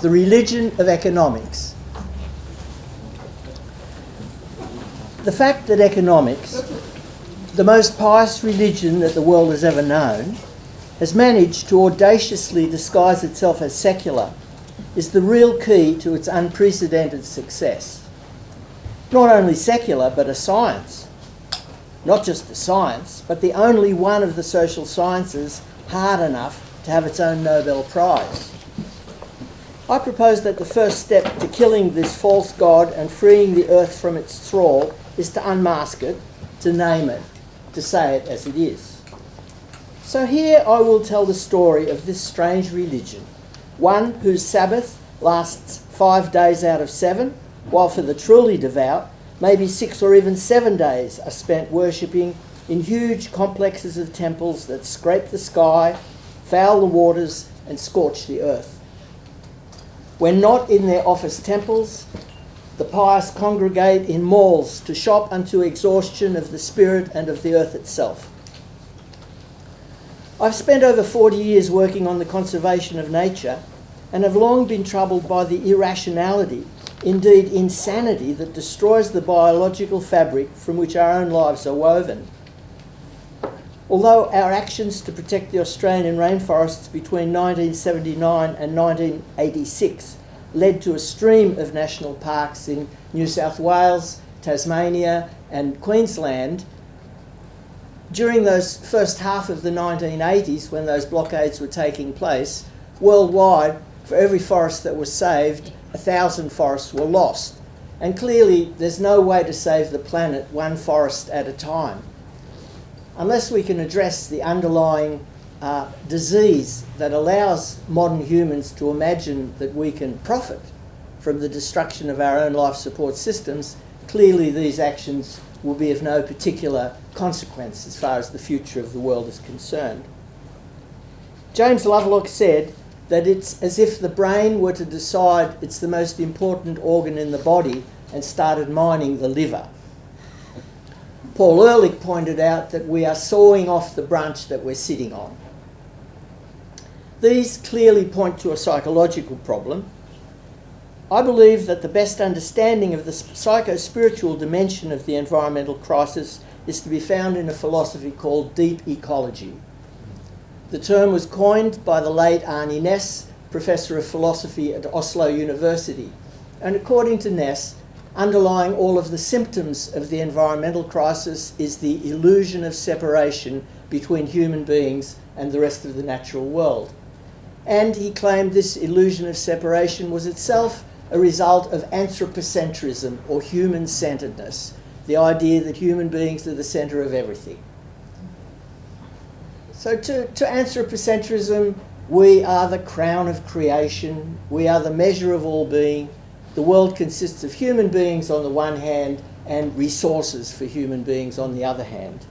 The religion of economics. The fact that economics, the most pious religion that the world has ever known, has managed to audaciously disguise itself as secular is the real key to its unprecedented success. Not only secular, but a science. Not just a science, but the only one of the social sciences hard enough to have its own Nobel Prize. I propose that the first step to killing this false god and freeing the earth from its thrall is to unmask it, to name it, to say it as it is. So here I will tell the story of this strange religion, one whose Sabbath lasts 5 days out of 7, while for the truly devout, maybe 6 or even 7 days are spent worshipping in huge complexes of temples that scrape the sky, foul the waters, and scorch the earth. When not in their office temples, the pious congregate in malls to shop unto exhaustion of the spirit and of the earth itself. I've spent over 40 years working on the conservation of nature and have long been troubled by the irrationality, indeed insanity, that destroys the biological fabric from which our own lives are woven. Although our actions to protect the Australian rainforests between 1979 and 1986 led to a stream of national parks in New South Wales, Tasmania and Queensland, during those first half of the 1980s, when those blockades were taking place, worldwide, for every forest that was saved, 1,000 forests were lost. And clearly there's no way to save the planet one forest at a time. Unless we can address the underlying disease that allows modern humans to imagine that we can profit from the destruction of our own life support systems, clearly these actions will be of no particular consequence as far as the future of the world is concerned. James Lovelock said that it's as if the brain were to decide it's the most important organ in the body and started mining the liver. Paul Ehrlich pointed out that we are sawing off the branch that we're sitting on. These clearly point to a psychological problem. I believe that the best understanding of the psycho-spiritual dimension of the environmental crisis is to be found in a philosophy called deep ecology. The term was coined by the late Arne Næss, Professor of Philosophy at Oslo University, and according to Næss, underlying all of the symptoms of the environmental crisis is the illusion of separation between human beings and the rest of the natural world. And he claimed this illusion of separation was itself a result of anthropocentrism, or human-centeredness, the idea that human beings are the centre of everything. So to anthropocentrism, we are the crown of creation, we are the measure of all being. The world consists of human beings on the one hand and resources for human beings on the other hand.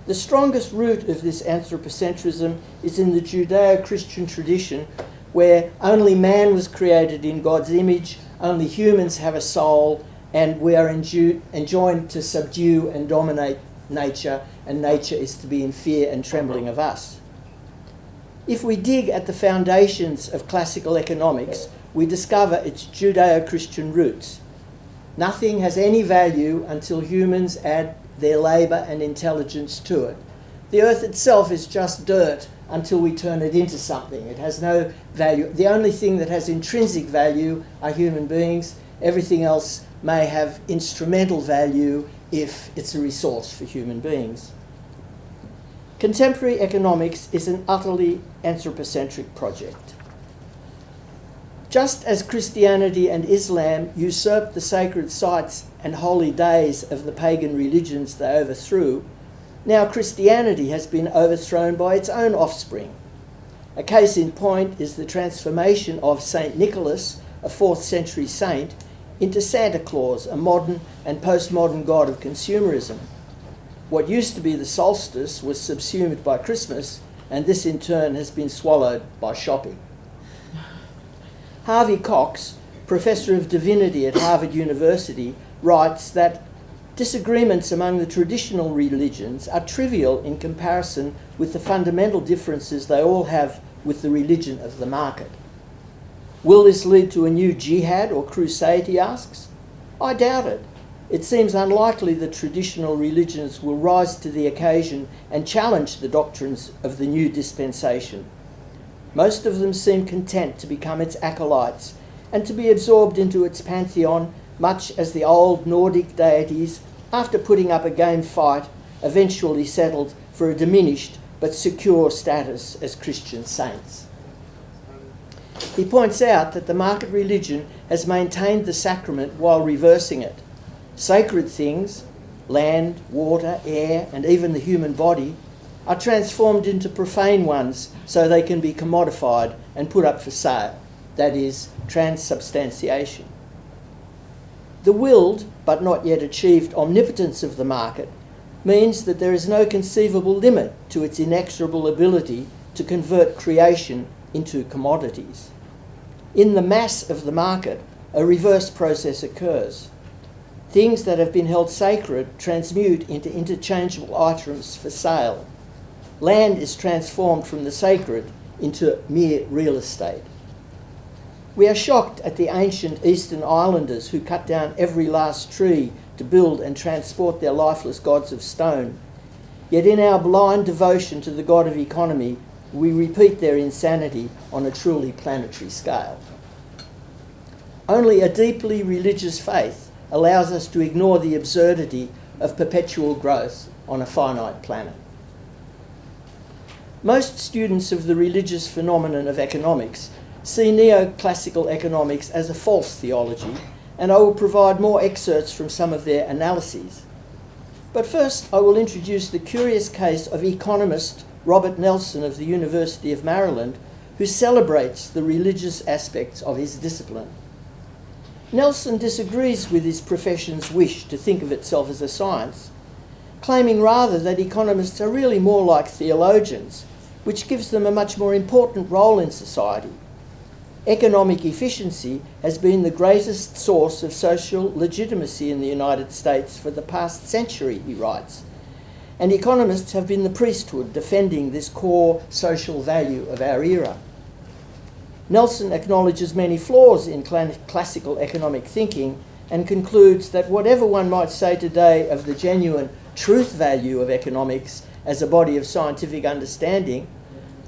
The strongest root of this anthropocentrism is in the Judeo-Christian tradition, where only man was created in God's image, only humans have a soul, and we are enjoined to subdue and dominate nature, and nature is to be in fear and trembling of us. If we dig at the foundations of classical economics, we discover its Judeo-Christian roots. Nothing has any value until humans add their labour and intelligence to it. The earth itself is just dirt until we turn it into something. It has no value. The only thing that has intrinsic value are human beings. Everything else may have instrumental value if it's a resource for human beings. Contemporary economics is an utterly anthropocentric project. Just as Christianity and Islam usurped the sacred sites and holy days of the pagan religions they overthrew, now Christianity has been overthrown by its own offspring. A case in point is the transformation of St. Nicholas, a 4th century saint, into Santa Claus, a modern and postmodern god of consumerism. What used to be the solstice was subsumed by Christmas, and this in turn has been swallowed by shopping. Harvey Cox, Professor of Divinity at Harvard University, writes that Disagreements among the traditional religions are trivial in comparison with the fundamental differences they all have with the religion of the market. Will this lead to a new jihad or crusade, he asks? I doubt it. It seems unlikely that traditional religions will rise to the occasion and challenge the doctrines of the new dispensation. Most of them seem content to become its acolytes and to be absorbed into its pantheon, much as the old Nordic deities, after putting up a game fight, eventually settled for a diminished but secure status as Christian saints. He points out that the market religion has maintained the sacrament while reversing it. Sacred things, land, water, air, and even the human body, are transformed into profane ones so they can be commodified and put up for sale, that is, transubstantiation. The willed, but not yet achieved, omnipotence of the market means that there is no conceivable limit to its inexorable ability to convert creation into commodities. In the mass of the market, a reverse process occurs. Things that have been held sacred transmute into interchangeable items for sale. Land is transformed from the sacred into mere real estate. We are shocked at the ancient Eastern Islanders who cut down every last tree to build and transport their lifeless gods of stone. Yet in our blind devotion to the god of economy, we repeat their insanity on a truly planetary scale. Only a deeply religious faith allows us to ignore the absurdity of perpetual growth on a finite planet. Most students of the religious phenomenon of economics see neoclassical economics as a false theology, and I will provide more excerpts from some of their analyses. But first, I will introduce the curious case of economist Robert Nelson of the University of Maryland, who celebrates the religious aspects of his discipline. Nelson disagrees with his profession's wish to think of itself as a science, claiming rather that economists are really more like theologians, which gives them a much more important role in society. Economic efficiency has been the greatest source of social legitimacy in the United States for the past century, he writes, and economists have been the priesthood defending this core social value of our era. Nelson acknowledges many flaws in classical economic thinking and concludes that whatever one might say today of the genuine truth value of economics as a body of scientific understanding,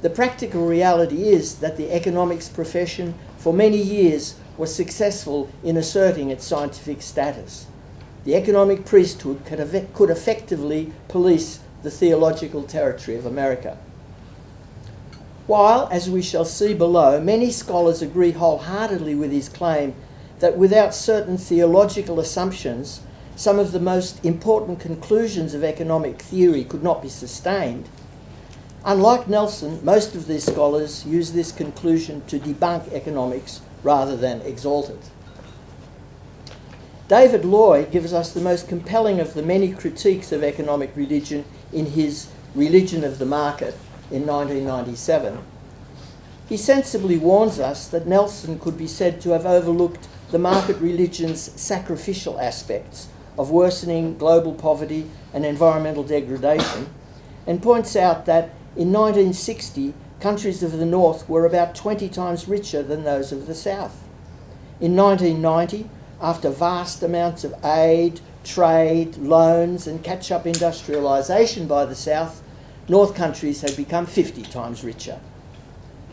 the practical reality is that the economics profession for many years was successful in asserting its scientific status. The economic priesthood could effectively police the theological territory of America. While, as we shall see below, many scholars agree wholeheartedly with his claim that without certain theological assumptions, some of the most important conclusions of economic theory could not be sustained, unlike Nelson, most of these scholars use this conclusion to debunk economics rather than exalt it. David Lloyd gives us the most compelling of the many critiques of economic religion in his Religion of the Market in 1997. He sensibly warns us that Nelson could be said to have overlooked the market religion's sacrificial aspects of worsening global poverty and environmental degradation, and points out that in 1960, countries of the North were about 20 times richer than those of the South. In 1990, after vast amounts of aid, trade, loans, and catch-up industrialisation by the South, North countries had become 50 times richer.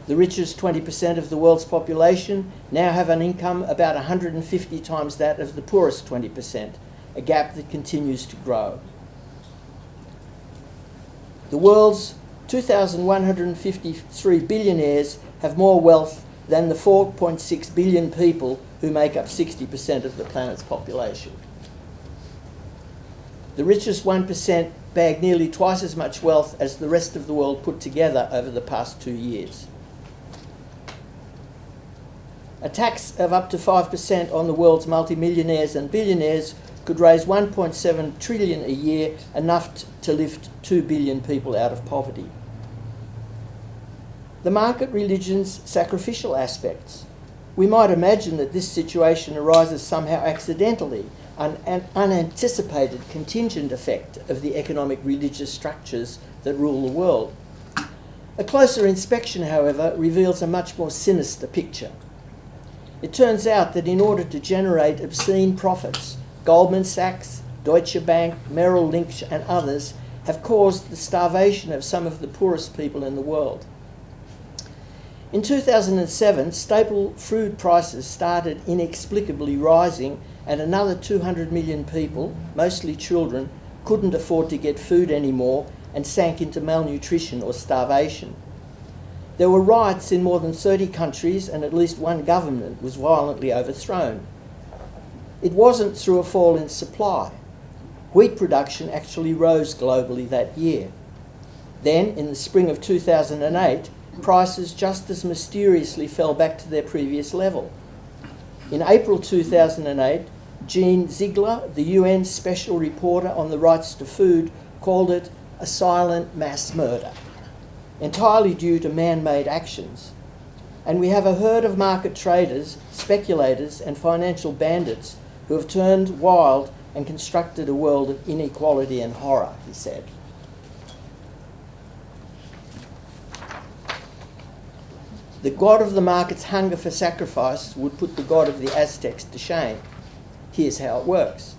The richest 20% of the world's population now have an income about 150 times that of the poorest 20%, a gap that continues to grow. The world's 2,153 billionaires have more wealth than the 4.6 billion people who make up 60% of the planet's population. The richest 1% bag nearly twice as much wealth as the rest of the world put together over the past 2 years. A tax of up to 5% on the world's multimillionaires and billionaires could raise 1.7 trillion a year, enough to lift 2 billion people out of poverty. The market religion's sacrificial aspects. We might imagine that this situation arises somehow accidentally, an unanticipated contingent effect of the economic religious structures that rule the world. A closer inspection, however, reveals a much more sinister picture. It turns out that in order to generate obscene profits, Goldman Sachs, Deutsche Bank, Merrill Lynch and others have caused the starvation of some of the poorest people in the world. In 2007, staple food prices started inexplicably rising, and another 200 million people, mostly children, couldn't afford to get food anymore and sank into malnutrition or starvation. There were riots in more than 30 countries, and at least one government was violently overthrown. It wasn't through a fall in supply. Wheat production actually rose globally that year. Then, in the spring of 2008, prices just as mysteriously fell back to their previous level. In April 2008, Jean Ziegler, the UN Special Reporter on the Rights to Food, called it a silent mass murder, entirely due to man-made actions. And we have a herd of market traders, speculators and financial bandits who have turned wild and constructed a world of inequality and horror, he said. The god of the market's hunger for sacrifice would put the god of the Aztecs to shame. Here's how it works.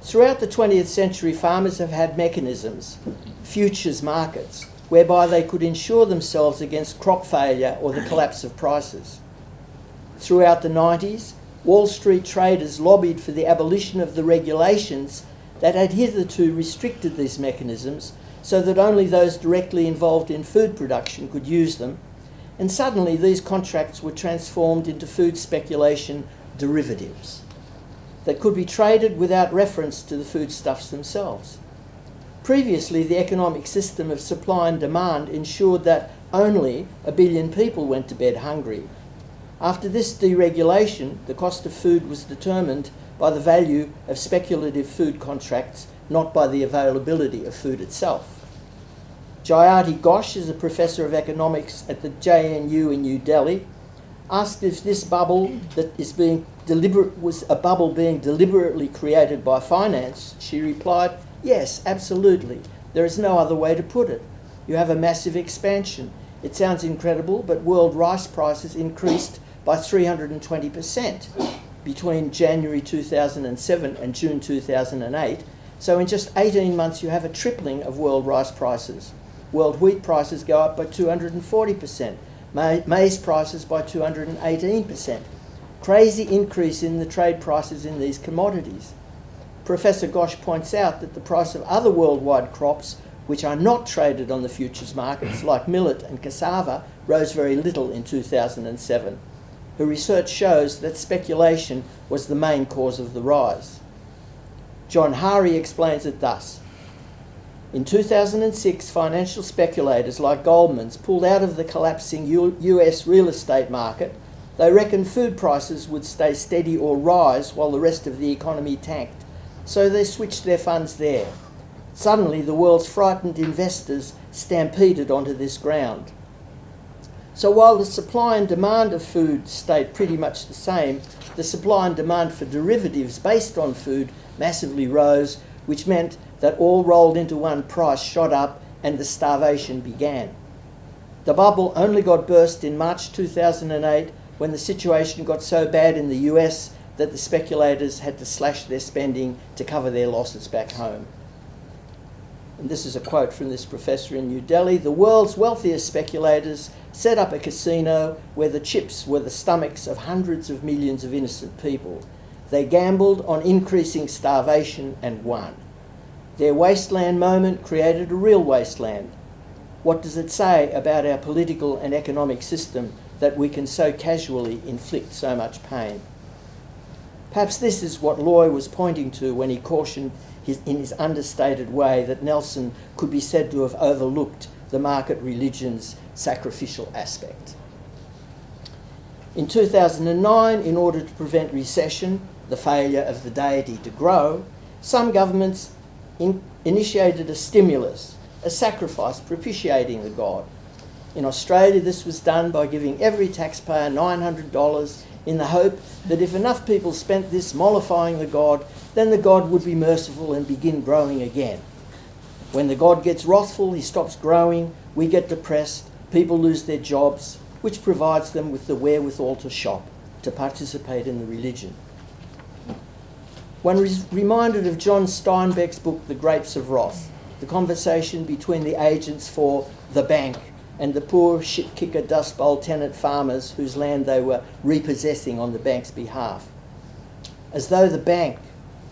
Throughout the 20th century, farmers have had mechanisms, futures markets, whereby they could insure themselves against crop failure or the collapse of prices. Throughout the 90s, Wall Street traders lobbied for the abolition of the regulations that had hitherto restricted these mechanisms so that only those directly involved in food production could use them, and suddenly these contracts were transformed into food speculation derivatives that could be traded without reference to the foodstuffs themselves. Previously, the economic system of supply and demand ensured that only 1 billion people went to bed hungry. After this deregulation, the cost of food was determined by the value of speculative food contracts, not by the availability of food itself. Jayati Ghosh is a professor of economics at the JNU in New Delhi. Asked if this bubble that is being was a bubble being deliberately created by finance, she replied, "Yes, absolutely. There is no other way to put it. You have a massive expansion. It sounds incredible, but world rice prices increased by 320% between January 2007 and June 2008. So in just 18 months, you have a tripling of world rice prices. World wheat prices go up by 240%. Maize prices by 218%. Crazy increase in the trade prices in these commodities. Professor Ghosh points out that the price of other worldwide crops, which are not traded on the futures markets, like millet and cassava, rose very little in 2007. Her research shows that speculation was the main cause of the rise. John Hari explains it thus. In 2006, financial speculators like Goldman's pulled out of the collapsing US real estate market. They reckoned food prices would stay steady or rise while the rest of the economy tanked, so they switched their funds there. Suddenly, the world's frightened investors stampeded onto this ground. So while the supply and demand of food stayed pretty much the same, the supply and demand for derivatives based on food massively rose, which meant that all rolled into one price shot up and the starvation began. The bubble only got burst in March 2008 when the situation got so bad in the US that the speculators had to slash their spending to cover their losses back home. And this is a quote from this professor in New Delhi. The world's wealthiest speculators set up a casino where the chips were the stomachs of hundreds of millions of innocent people. They gambled on increasing starvation and won. Their wasteland moment created a real wasteland. What does it say about our political and economic system that we can so casually inflict so much pain? Perhaps this is what Loy was pointing to when he cautioned in his understated way that Nelson could be said to have overlooked the market religion's sacrificial aspect. In 2009, in order to prevent recession, the failure of the deity to grow, some governments initiated a stimulus, a sacrifice propitiating the god. In Australia, this was done by giving every taxpayer $900 in the hope that if enough people spent this mollifying the god, then the god would be merciful and begin growing again. When the god gets wrathful, he stops growing, we get depressed, people lose their jobs, which provides them with the wherewithal to shop, to participate in the religion. One is reminded of John Steinbeck's book, The Grapes of Wrath, the conversation between the agents for the bank and the poor shit-kicker Dust Bowl tenant farmers whose land they were repossessing on the bank's behalf. As though the bank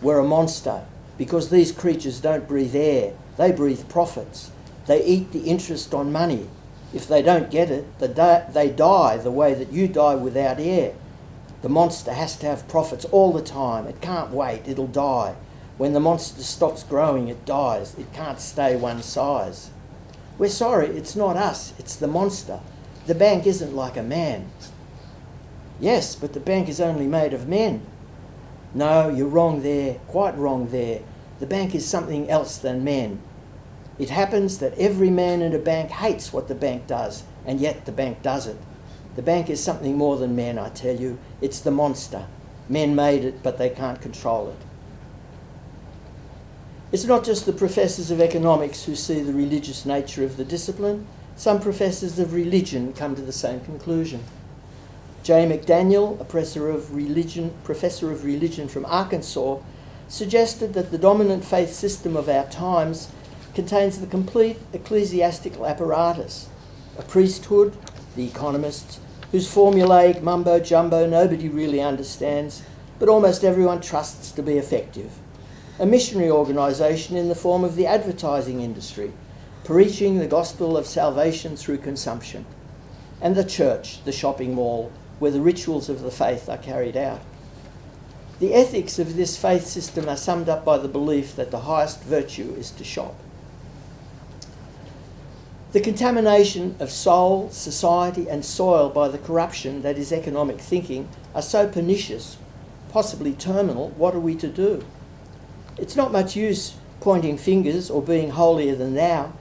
were a monster, because these creatures don't breathe air, they breathe profits. They eat the interest on money. If they don't get it, they die the way that you die without air. The monster has to have profits all the time. It can't wait, it'll die. When the monster stops growing, it dies. It can't stay one size. We're sorry, it's not us, it's the monster. The bank isn't like a man. Yes, but the bank is only made of men. No, you're wrong there, quite wrong there. The bank is something else than men. It happens that every man in a bank hates what the bank does, and yet the bank does it. The bank is something more than men, I tell you. It's the monster. Men made it, but they can't control it. It's not just the professors of economics who see the religious nature of the discipline. Some professors of religion come to the same conclusion. J. McDaniel, a professor of religion from Arkansas, suggested that the dominant faith system of our times contains the complete ecclesiastical apparatus, a priesthood, the economists, whose formulaic mumbo-jumbo nobody really understands, but almost everyone trusts to be effective, a missionary organisation in the form of the advertising industry, preaching the gospel of salvation through consumption, and the church, the shopping mall, where the rituals of the faith are carried out. The ethics of this faith system are summed up by the belief that the highest virtue is to shop. The contamination of soul, society and soil by the corruption that is economic thinking are so pernicious, possibly terminal. What are we to do? It's not much use pointing fingers or being holier than thou.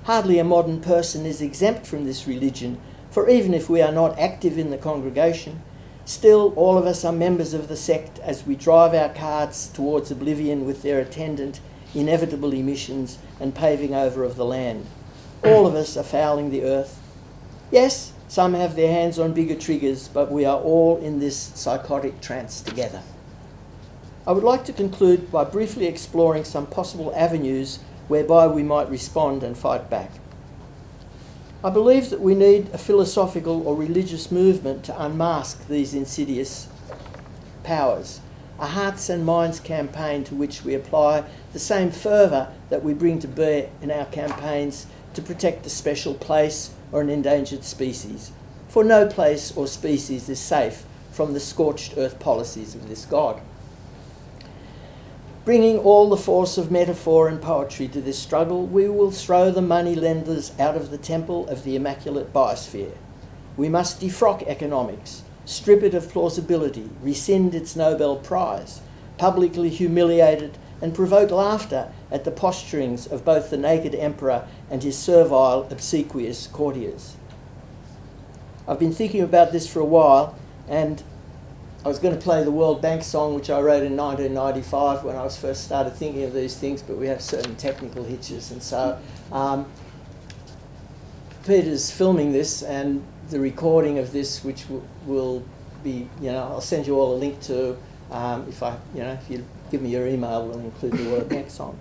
Hardly a modern person is exempt from this religion, for even if we are not active in the congregation, still all of us are members of the sect as we drive our carts towards oblivion with their attendant inevitable emissions and paving over of the land. All of us are fouling the earth. Yes, some have their hands on bigger triggers, but we are all in this psychotic trance together. I would like to conclude by briefly exploring some possible avenues whereby we might respond and fight back. I believe that we need a philosophical or religious movement to unmask these insidious powers, a hearts and minds campaign to which we apply the same fervour that we bring to bear in our campaigns to protect a special place or an endangered species, for no place or species is safe from the scorched earth policies of this God. Bringing all the force of metaphor and poetry to this struggle, we will throw the money lenders out of the temple of the immaculate biosphere. We must defrock economics, strip it of plausibility, rescind its Nobel Prize, publicly humiliate it, and provoke laughter at the posturings of both the naked emperor and his servile, obsequious courtiers. I've been thinking about this for a while, and I was going to play the World Bank song, which I wrote in 1995 when I was first started thinking of these things, but we have certain technical hitches, and so Peter's filming this, and the recording of this, which will be, I'll send you all a link to, if you give me your email, we'll include the World Bank song.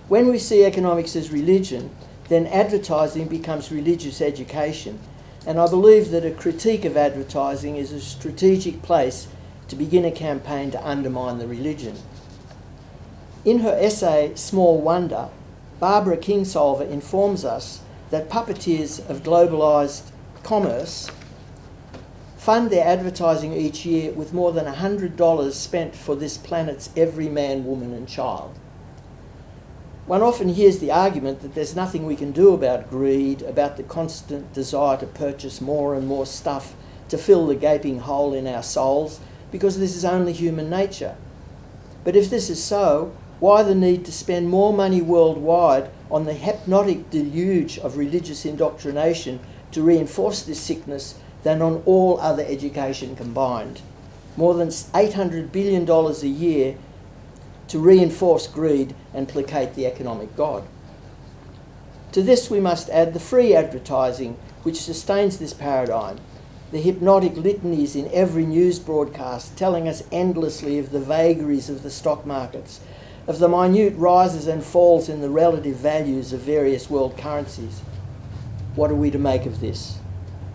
When we see economics as religion, then advertising becomes religious education. And I believe that a critique of advertising is a strategic place to begin a campaign to undermine the religion. In her essay, Small Wonder, Barbara Kingsolver informs us that puppeteers of globalised commerce fund their advertising each year with more than $100 spent for this planet's every man, woman and child. One often hears the argument that there's nothing we can do about greed, about the constant desire to purchase more and more stuff to fill the gaping hole in our souls, because this is only human nature. But if this is so, why the need to spend more money worldwide on the hypnotic deluge of religious indoctrination to reinforce this sickness than on all other education combined. More than $800 billion a year to reinforce greed and placate the economic god. To this we must add the free advertising which sustains this paradigm, the hypnotic litanies in every news broadcast telling us endlessly of the vagaries of the stock markets, of the minute rises and falls in the relative values of various world currencies. What are we to make of this?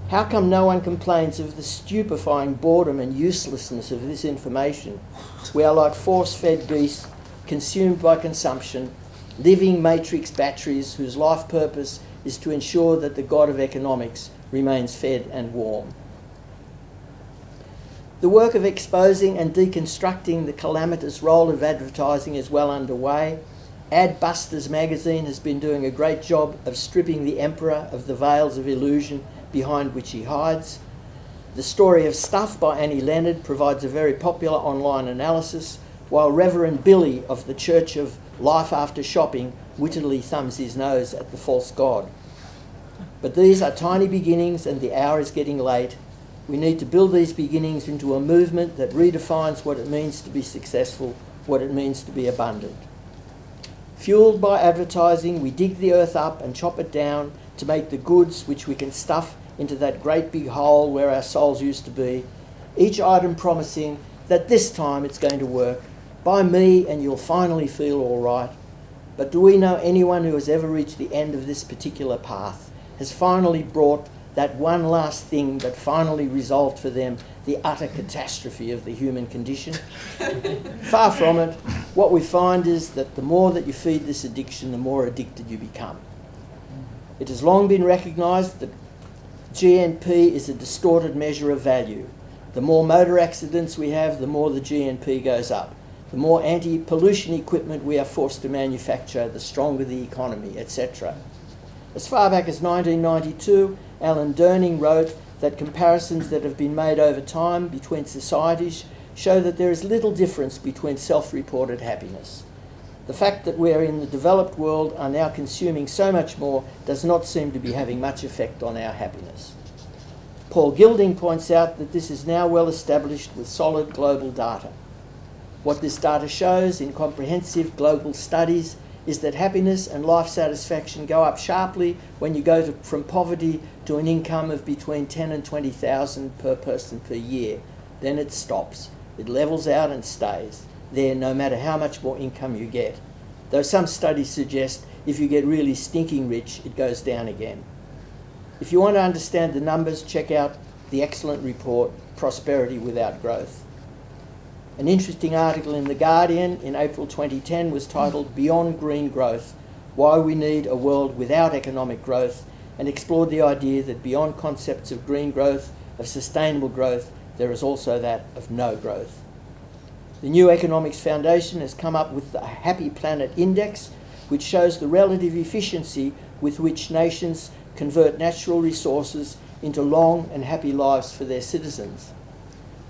How come no one complains of the stupefying boredom and uselessness of this information? We are like force-fed beasts, consumed by consumption, living matrix batteries whose life purpose is to ensure that the god of economics remains fed and warm. The work of exposing and deconstructing the calamitous role of advertising is well underway. Adbusters magazine has been doing a great job of stripping the emperor of the veils of illusion behind which he hides. The Story of Stuff by Annie Leonard provides a very popular online analysis, while Reverend Billy of the Church of Life After Shopping wittily thumbs his nose at the false god. But these are tiny beginnings and the hour is getting late. We need to build these beginnings into a movement that redefines what it means to be successful, what it means to be abundant. Fueled by advertising, we dig the earth up and chop it down to make the goods which we can stuff into that great big hole where our souls used to be, each item promising that this time it's going to work. Buy me and you'll finally feel all right. But do we know anyone who has ever reached the end of this particular path, has finally brought that one last thing that finally resolved for them the utter catastrophe of the human condition? Far from it. What we find is that the more that you feed this addiction, the more addicted you become. It has long been recognised that GNP is a distorted measure of value. The more motor accidents we have, the more the GNP goes up. The more anti-pollution equipment we are forced to manufacture, the stronger the economy, etc. As far back as 1992, Alan Durning wrote that comparisons that have been made over time between societies show that there is little difference between self-reported happiness. The fact that we are in the developed world are now consuming so much more does not seem to be having much effect on our happiness. Paul Gilding points out that this is now well established with solid global data. What this data shows in comprehensive global studies is that happiness and life satisfaction go up sharply when you go from poverty to an income of between 10 and 20,000 per person per year. Then it stops. It levels out and stays there no matter how much more income you get. Though some studies suggest if you get really stinking rich, it goes down again. If you want to understand the numbers, check out the excellent report, Prosperity Without Growth. An interesting article in The Guardian in April 2010 was titled Beyond Green Growth, Why We Need a World Without Economic Growth, and explored the idea that beyond concepts of green growth, of sustainable growth, there is also that of no growth. The New Economics Foundation has come up with the Happy Planet Index, which shows the relative efficiency with which nations convert natural resources into long and happy lives for their citizens.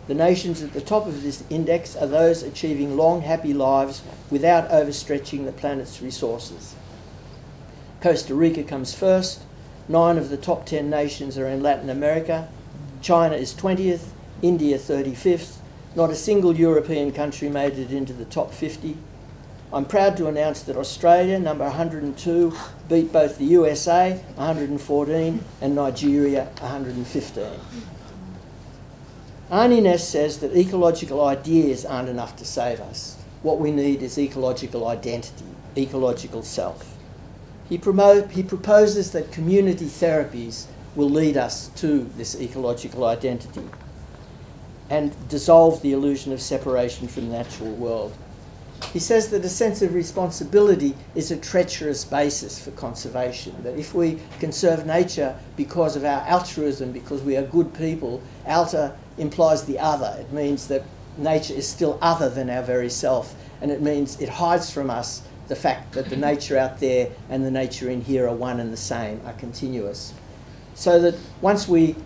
The nations at the top of this index are those achieving long, happy lives without overstretching the planet's resources. Costa Rica comes first. 9 of the top 10 nations are in Latin America. China is 20th, India 35th. Not a single European country made it into the top 50. I'm proud to announce that Australia, number 102, beat both the USA, 114, and Nigeria, 115. Arnie Ness says that ecological ideas aren't enough to save us. What we need is ecological identity, ecological self. He proposes that community therapies will lead us to this ecological identity and dissolve the illusion of separation from the natural world. He says that a sense of responsibility is a treacherous basis for conservation, that if we conserve nature because of our altruism, because we are good people, alter implies the other. It means that nature is still other than our very self, and it means it hides from us the fact that the nature out there and the nature in here are one and the same, are continuous. So that once we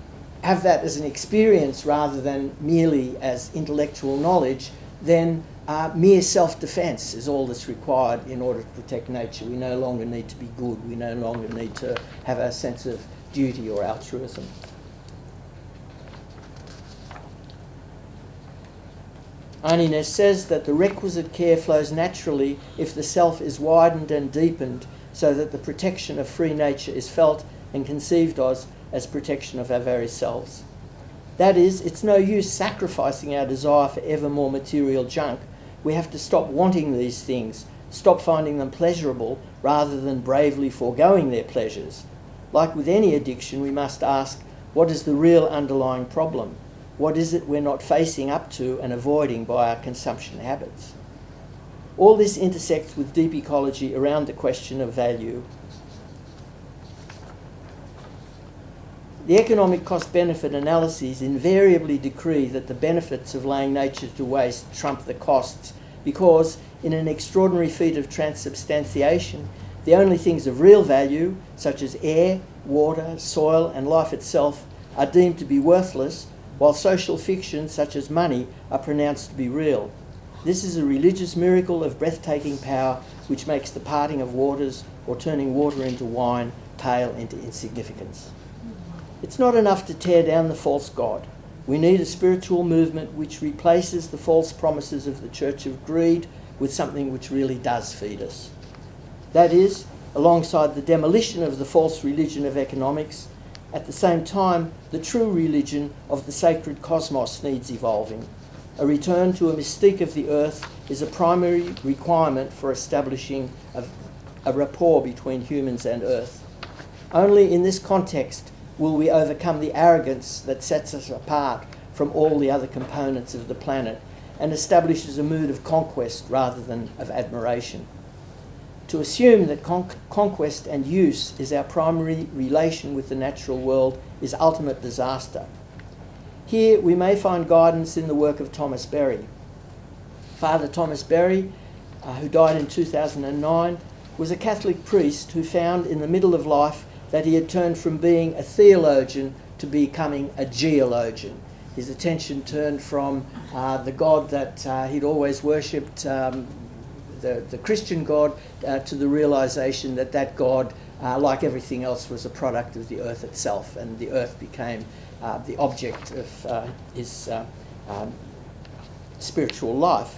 have that as an experience rather than merely as intellectual knowledge, then mere self-defense is all that's required in order to protect nature. We no longer need to be good. We no longer need to have a sense of duty or altruism. Arne says that the requisite care flows naturally if the self is widened and deepened so that the protection of free nature is felt and conceived of as protection of our very selves. That is, it's no use sacrificing our desire for ever more material junk. We have to stop wanting these things, stop finding them pleasurable rather than bravely foregoing their pleasures. Like with any addiction, we must ask, what is the real underlying problem? What is it we're not facing up to and avoiding by our consumption habits? All this intersects with deep ecology around the question of value. The economic cost-benefit analyses invariably decree that the benefits of laying nature to waste trump the costs because, in an extraordinary feat of transubstantiation, the only things of real value, such as air, water, soil, and life itself, are deemed to be worthless, while social fictions such as money are pronounced to be real. This is a religious miracle of breathtaking power which makes the parting of waters or turning water into wine pale into insignificance. It's not enough to tear down the false god. We need a spiritual movement which replaces the false promises of the Church of Greed with something which really does feed us. That is, alongside the demolition of the false religion of economics, at the same time, the true religion of the sacred cosmos needs evolving. A return to a mystique of the earth is a primary requirement for establishing a rapport between humans and earth. Only in this context will we overcome the arrogance that sets us apart from all the other components of the planet and establishes a mood of conquest rather than of admiration. To assume that conquest and use is our primary relation with the natural world is ultimate disaster. Here we may find guidance in the work of Thomas Berry. Father Thomas Berry, who died in 2009, was a Catholic priest who found in the middle of life that he had turned from being a theologian to becoming a geologian. His attention turned from the God that he'd always worshipped, the Christian God, to the realisation that that God, like everything else, was a product of the earth itself, and the earth became the object of his spiritual life.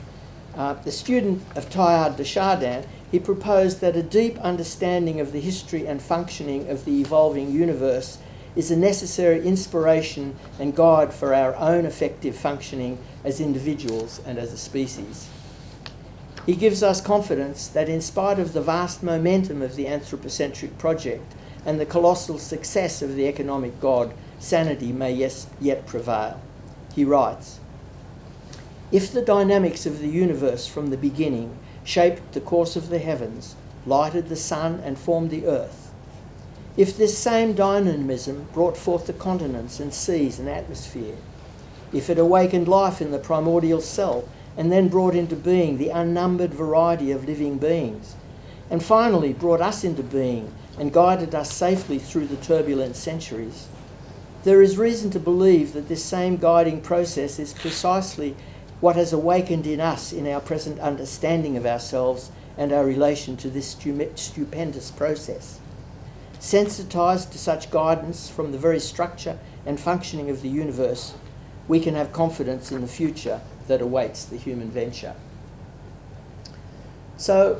The student of Teilhard de Chardin, he proposed that a deep understanding of the history and functioning of the evolving universe is a necessary inspiration and guide for our own effective functioning as individuals and as a species. He gives us confidence that in spite of the vast momentum of the anthropocentric project and the colossal success of the economic god, sanity may yet prevail. He writes, "If the dynamics of the universe from the beginning shaped the course of the heavens, lighted the sun and formed the earth, if this same dynamism brought forth the continents and seas and atmosphere, if it awakened life in the primordial cell and then brought into being the unnumbered variety of living beings, and finally brought us into being and guided us safely through the turbulent centuries, there is reason to believe that this same guiding process is precisely what has awakened in us in our present understanding of ourselves and our relation to this stupendous process. Sensitised to such guidance from the very structure and functioning of the universe, we can have confidence in the future that awaits the human venture." So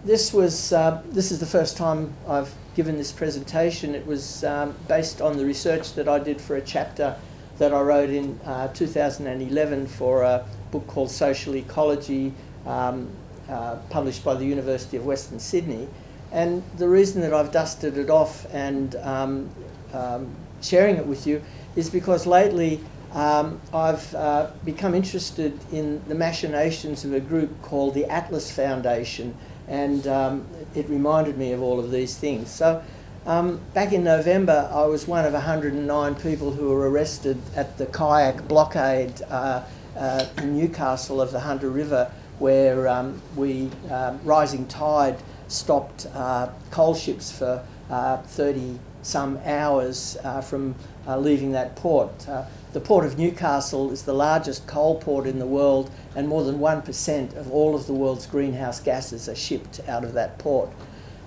this is the first time I've given this presentation. It was based on the research that I did for a chapter that I wrote in 2011 for a book called Social Ecology, published by the University of Western Sydney. And the reason that I've dusted it off and sharing it with you is because lately I've become interested in the machinations of a group called the Atlas Foundation, and it reminded me of all of these things. So back in November, I was one of 109 people who were arrested at the kayak blockade in Newcastle of the Hunter River, where rising tide stopped coal ships for 30-some hours from leaving that port. The port of Newcastle is the largest coal port in the world, and more than 1% of all of the world's greenhouse gases are shipped out of that port.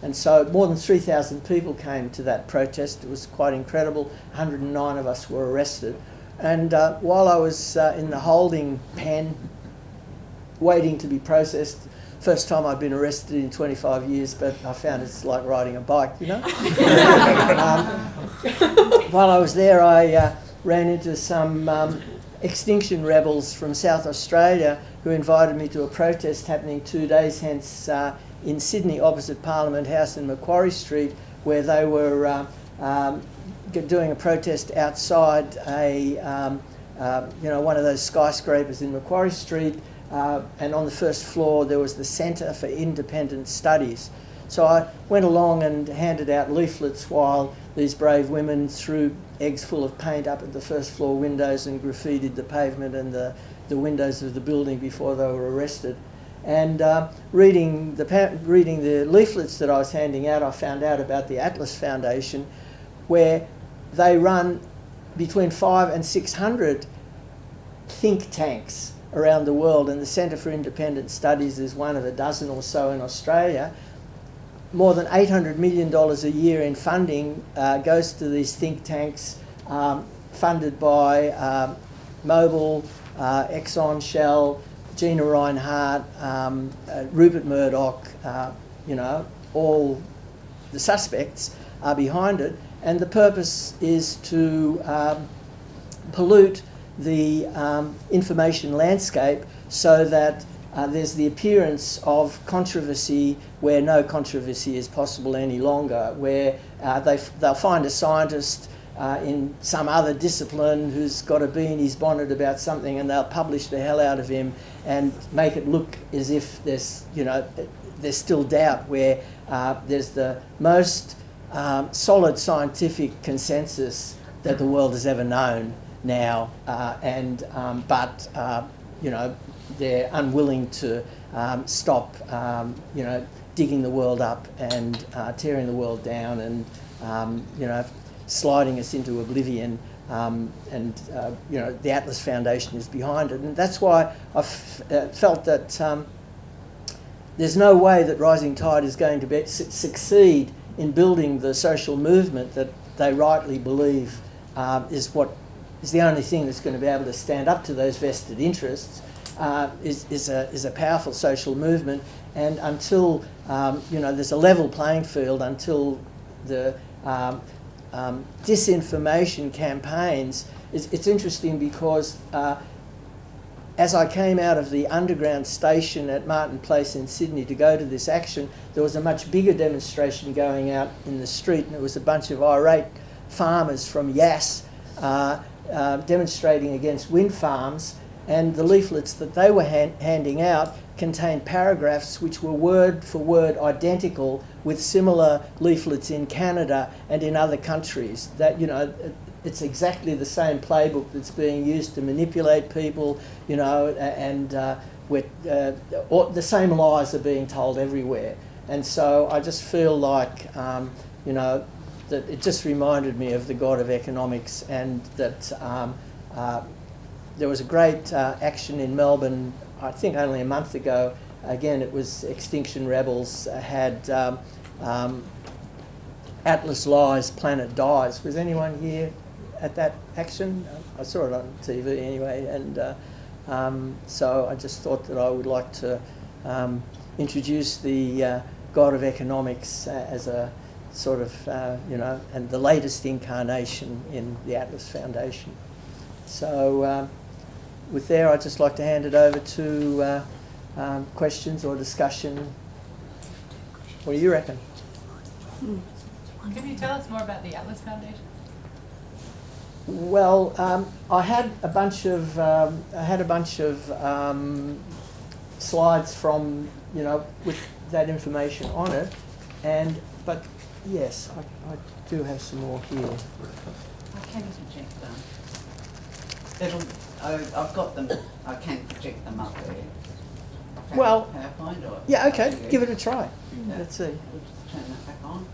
And so more than 3,000 people came to that protest. It was quite incredible. 109 of us were arrested. And while I was in the holding pen waiting to be processed. First time I'd been arrested in 25 years, but I found it's like riding a bike, you know. While I was there, I ran into some extinction rebels from South Australia who invited me to a protest happening 2 days hence in Sydney, opposite Parliament House in Macquarie Street, where they were doing a protest outside one of those skyscrapers in Macquarie Street. And on the first floor there was the Centre for Independent Studies. So I went along and handed out leaflets while these brave women threw eggs full of paint up at the first floor windows and graffitied the pavement and the windows of the building before they were arrested. And reading the leaflets that I was handing out, I found out about the Atlas Foundation, where they run between 500 and 600 think tanks around the world, and the Centre for Independent Studies is one of a dozen or so in Australia. More than $800 million a year in funding goes to these think tanks, funded by Mobil, Exxon, Shell, Gina Rinehart, Rupert Murdoch, all the suspects are behind it. And the purpose is to pollute the information landscape so that there's the appearance of controversy where no controversy is possible any longer, where they'll find a scientist in some other discipline who's got a bee in his bonnet about something, and they'll publish the hell out of him and make it look as if there's still doubt, where there's the most solid scientific consensus that the world has ever known now, but they're unwilling to stop digging the world up and tearing the world down and sliding us into oblivion, the Atlas Foundation is behind it. And that's why I've felt that there's no way that Rising Tide is going to succeed in building the social movement that they rightly believe is the only thing that's going to be able to stand up to those vested interests, is a powerful social movement. And until there's a level playing field, until the disinformation campaigns, it's interesting because as I came out of the underground station at Martin Place in Sydney to go to this action, there was a much bigger demonstration going out in the street, and it was a bunch of irate farmers from Yass demonstrating against wind farms, and the leaflets that they were handing out contained paragraphs which were word for word identical with similar leaflets in Canada and in other countries. That, it's exactly the same playbook that's being used to manipulate people, and the same lies are being told everywhere. And so I just feel like, that it just reminded me of the God of economics, and that there was a great action in Melbourne, I think only a month ago. Again, it was Extinction Rebels had Atlas Lies, Planet Dies. Was anyone here at that action? I saw it on TV anyway, and so I just thought that I would like to introduce the God of economics as a sort of, and the latest incarnation in the Atlas Foundation. So with there, I'd just like to hand it over to questions or discussion. What do you reckon? Can you tell us more about the Atlas Foundation? Well, I had a bunch of slides from with that information on it, but yes, I do have some more here. I can project them. I've got them. I can project them up there. Well, PowerPoint or yeah, okay, give it a try. Yeah. Let's see. We'll just turn that back on.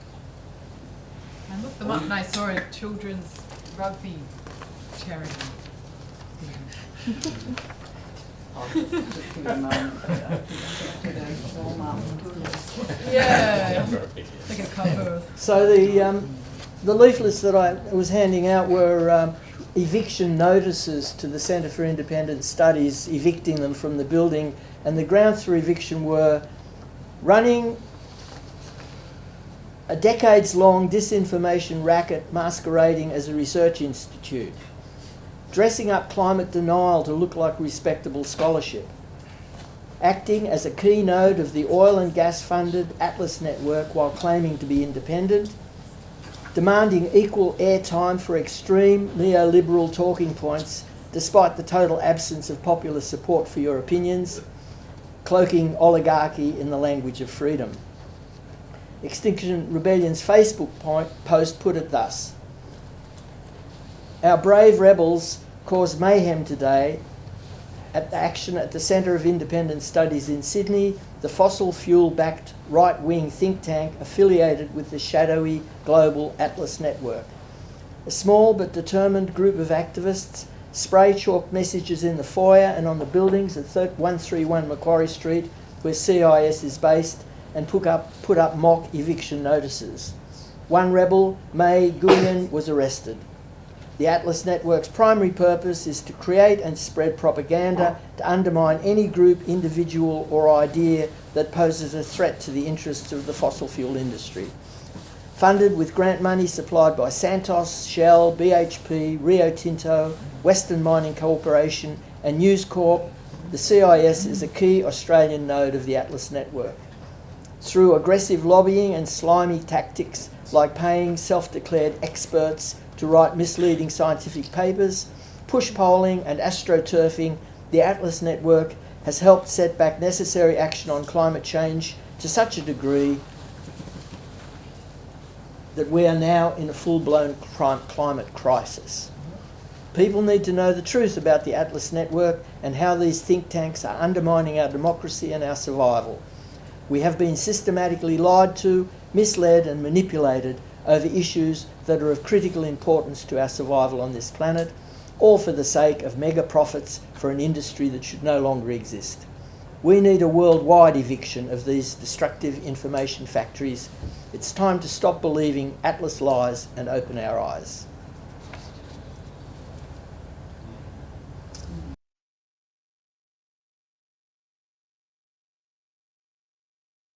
I looked them up and I saw a children's rugby charity. I'll just give it a moment. Warm up. Yeah, like a cover. So the leaflets that I was handing out were eviction notices to the Centre for Independent Studies, evicting them from the building, and the grounds for eviction were running a decades-long disinformation racket masquerading as a research institute, dressing up climate denial to look like respectable scholarship, acting as a key node of the oil and gas-funded Atlas network while claiming to be independent, demanding equal airtime for extreme neoliberal talking points despite the total absence of popular support for your opinions, cloaking oligarchy in the language of freedom. Extinction Rebellion's Facebook post put it thus: "Our brave rebels caused mayhem today at the action at the Centre of Independent Studies in Sydney, the fossil fuel-backed right-wing think tank affiliated with the shadowy global Atlas network. A small but determined group of activists spray-chalked messages in the foyer and on the buildings at 131 Macquarie Street, where CIS is based, and put up mock eviction notices. One rebel, May Guyen, was arrested. The Atlas Network's primary purpose is to create and spread propaganda to undermine any group, individual or idea that poses a threat to the interests of the fossil fuel industry. Funded with grant money supplied by Santos, Shell, BHP, Rio Tinto, Western Mining Corporation and News Corp, the CIS is a key Australian node of the Atlas Network. Through aggressive lobbying and slimy tactics like paying self-declared experts to write misleading scientific papers, push polling and astroturfing, the Atlas Network has helped set back necessary action on climate change to such a degree that we are now in a full-blown climate crisis. People need to know the truth about the Atlas Network and how these think tanks are undermining our democracy and our survival. We have been systematically lied to, misled and manipulated over issues that are of critical importance to our survival on this planet, all for the sake of mega profits for an industry that should no longer exist. We need a worldwide eviction of these destructive information factories. It's time to stop believing Atlas lies and open our eyes.